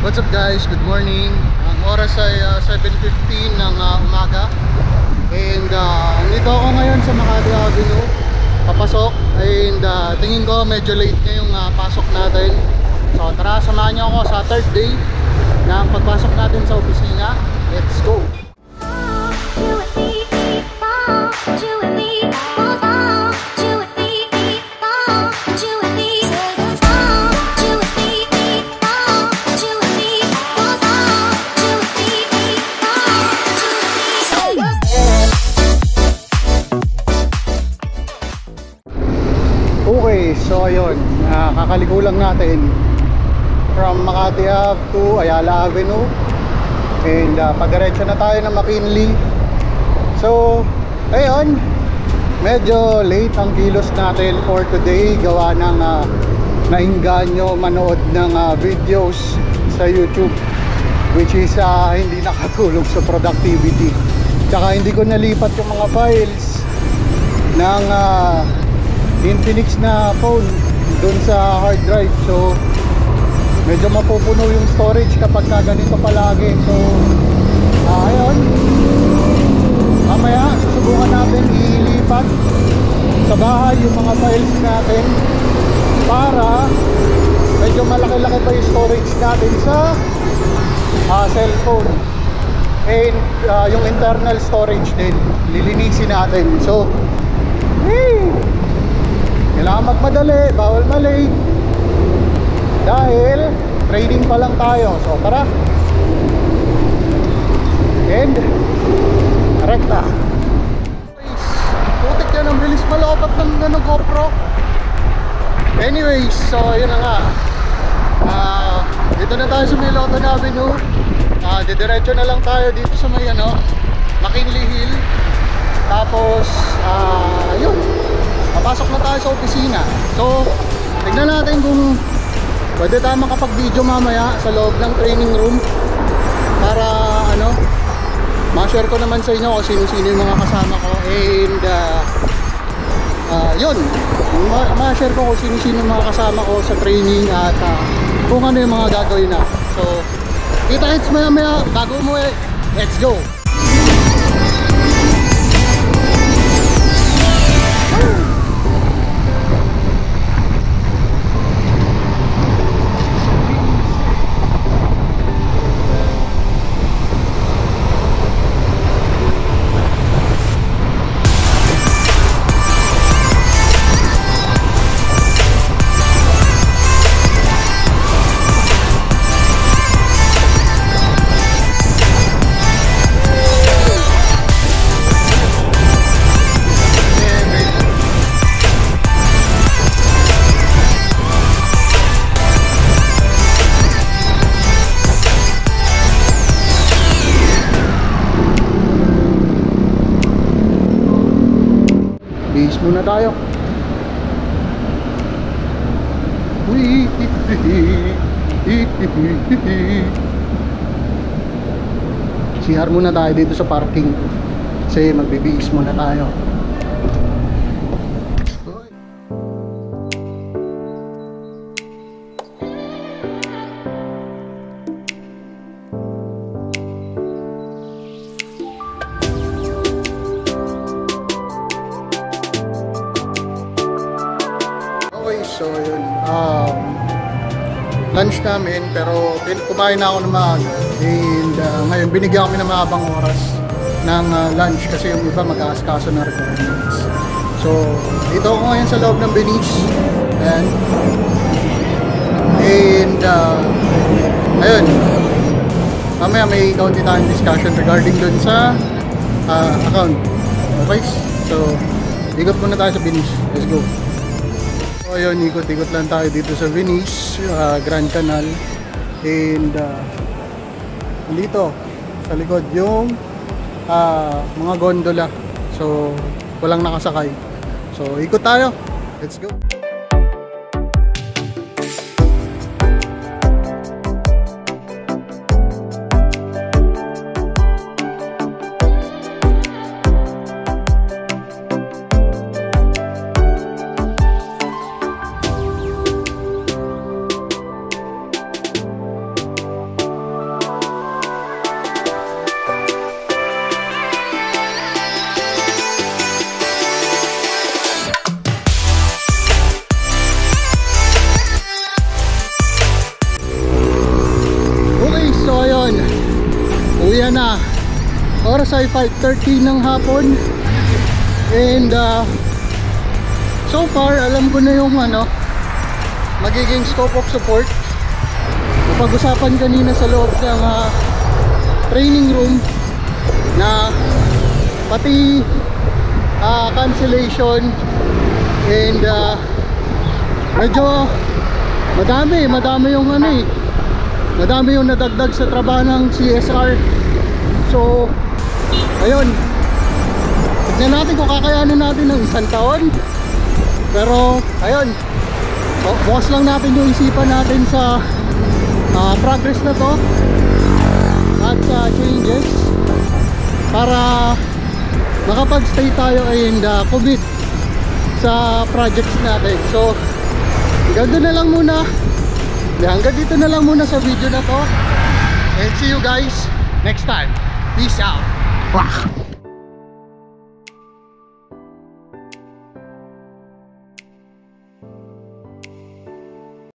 What's up guys? Good morning. Ang oras ay 7:15 ng umaga. And nandito ako ngayon sa Makati Avenue. Papasok. And tingin ko medyo late ngayong pasok natin. So tara, samahan niyo ako sa third day ng pagpasok natin sa opisina. Let's go! Okay, so ayun, kakaliko lang natin from Makati Ave to Ayala Avenue. And padiretso na tayo ng McKinley. So, ayun, medyo late ang kilos natin for today. Gawa ng nainganyo manood ng videos sa YouTube, which is hindi nakatulong sa productivity. Tsaka hindi ko nalipat yung mga files ng Infinix na phone dun sa hard drive. So medyo mapupuno yung storage kapag ganito palagi. So ayun, mamaya susubukan natin ilipat sa bahay yung mga files natin para medyo malaki-laki pa yung storage natin sa cellphone. And yung internal storage din lilinisin natin. So kailangan magmadali, bawal malate dahil training pa lang tayo. So tara, and rekta. Putik yan, ang bilis malopat ng GoPro. Anyways, so yun na nga, dito na tayo sa may Loton Avenue. Didiretso na lang tayo dito sa may McKinley Hill. Tapos yun, papasok na tayo sa opisina. So tignan natin kung pwede tayo makapag-video mamaya sa loob ng training room para ma-share ko naman sa inyo kung sino-sino yung mga kasama ko. And yun, ma-share ko kung sino-sino yung mga kasama ko sa training at kung ano yung mga gagawin na. So kita-hits maya-maya bago umuwi. Let's go! Bihis muna tayo. CR muna tayo dito sa parking kasi magbibihis muna tayo. So yun, lunch namin, pero kumain na ako ng maaga. And ngayon binigyan kami ng mahabang oras ng lunch kasi yung iba mag-aaskaso ng requirements. So dito ako ngayon sa loob ng Venice. And ayun, mamaya may kaunti tayong discussion regarding dun sa account. Okay, so ikot muna tayo sa Venice. Let's go. So ayun, ikot-ikot lang tayo dito sa Venice, Grand Canal. And dito sa likod yung mga gondola. So walang nakasakay. So ikot tayo. Let's go. ay 5:30 ng hapon. And so far alam ko na yung magiging scope of support. Napag-usapan kanina sa loob ng training room na pati cancellation and medyo madami yung madami yung nadagdag sa trabaho ng CSR. So ayun, tignan natin kung kakayanin natin ng isang taon. Pero ayun, bukas lang natin yung isipan natin sa progress na to at sa changes para makapag-stay tayo and commit sa projects natin. So hanggang dito na lang muna sa video na to, and see you guys next time. Peace out. Wah!